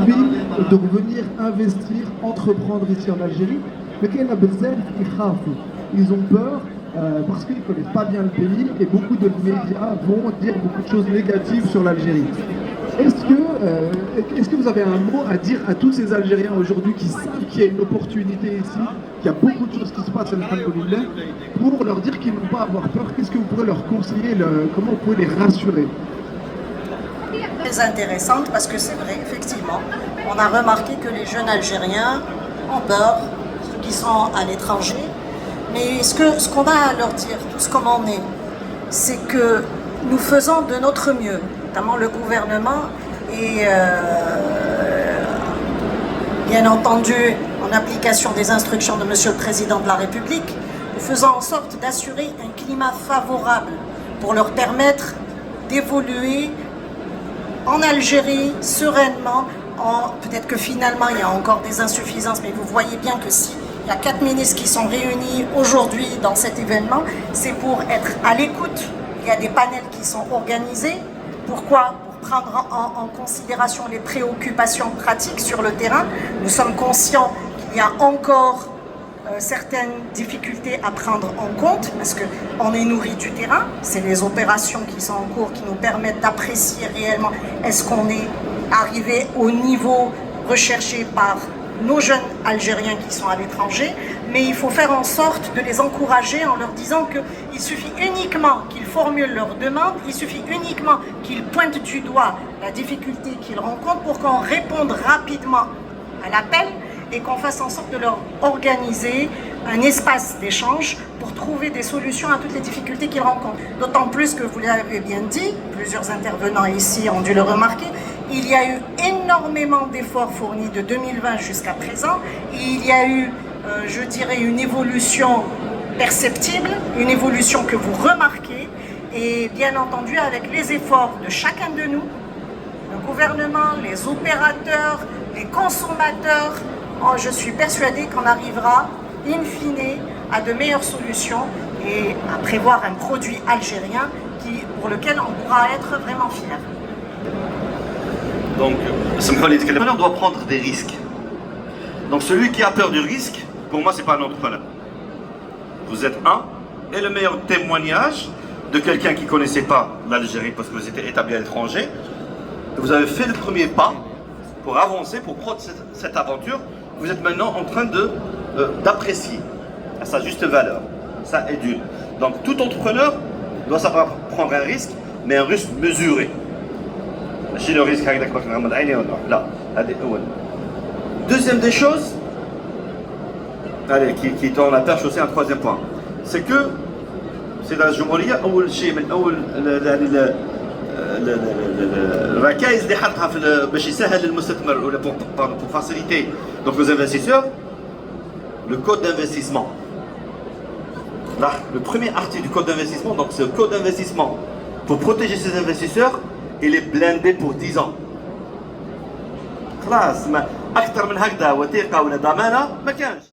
envie de revenir investir, entreprendre ici en Algérie. Mais ils ont peur parce qu'ils ne connaissent pas bien le pays et beaucoup de médias vont dire beaucoup de choses négatives sur l'Algérie. Est-ce que vous avez un mot à dire à tous ces Algériens aujourd'hui qui savent qu'il y a une opportunité ici, qu'il y a beaucoup de choses qui se passent, alhamdoulilah, pour leur dire qu'ils n'ont pas à avoir peur? Qu'est-ce que vous pourrez leur conseiller, comment vous pouvez les rassurer? Très intéressante parce que c'est vrai, effectivement, on a remarqué que les jeunes Algériens ont peur, ceux qui sont à l'étranger, mais ce qu'on a à leur dire, tous comme on est, c'est que nous faisons de notre mieux, notamment le gouvernement et bien entendu en application des instructions de Monsieur le Président de la République, nous faisons en sorte d'assurer un climat favorable pour leur permettre d'évoluer en Algérie sereinement. Peut-être que finalement il y a encore des insuffisances, mais vous voyez bien que si il y a 4 ministres qui sont réunis aujourd'hui dans cet événement, c'est pour être à l'écoute. Il y a des panels qui sont organisés. Pourquoi? Pour prendre en considération les préoccupations pratiques sur le terrain. Nous sommes conscients qu'il y a encore certaines difficultés à prendre en compte parce qu'on est nourri du terrain. C'est les opérations qui sont en cours qui nous permettent d'apprécier réellement est-ce qu'on est arrivé au niveau recherché par nos jeunes Algériens qui sont à l'étranger, mais il faut faire en sorte de les encourager en leur disant qu'il suffit uniquement qu'ils formulent leurs demandes, il suffit uniquement qu'ils pointent du doigt la difficulté qu'ils rencontrent pour qu'on réponde rapidement à l'appel et qu'on fasse en sorte de leur organiser un espace d'échange pour trouver des solutions à toutes les difficultés qu'ils rencontrent. D'autant plus que vous l'avez bien dit, plusieurs intervenants ici ont dû le remarquer, il y a eu énormément d'efforts fournis de 2020 jusqu'à présent. Il y a eu, je dirais, une évolution perceptible, une évolution que vous remarquez. Et bien entendu, avec les efforts de chacun de nous, le gouvernement, les opérateurs, les consommateurs, je suis persuadée qu'on arrivera, in fine, à de meilleures solutions et à prévoir un produit algérien pour lequel on pourra être vraiment fier. Donc, l'entrepreneur doit prendre des risques. Donc, celui qui a peur du risque, pour moi, c'est pas un entrepreneur. Vous êtes et le meilleur témoignage de quelqu'un qui ne connaissait pas l'Algérie parce que vous étiez établi à l'étranger. Vous avez fait le premier pas pour avancer, pour prendre cette aventure. Vous êtes maintenant en train d'apprécier à sa juste valeur. Ça est d'une. Donc, tout entrepreneur doit savoir prendre un risque, mais un risque mesuré. Le risque deuxième des choses, allez, qui tourne la perche aussi un troisième point, c'est que c'est la Jumhouria الركائز اللي حطها باش يسهل للمستثمر ولا pour faciliter donc aux investisseurs le code d'investissement. Là, le premier article du code d'investissement, donc ce code d'investissement pour protéger ses investisseurs, il est blindé pour 10 ans. خلاص ما اكثر من هكذا وثيقه ولا ضمانه ما كانش.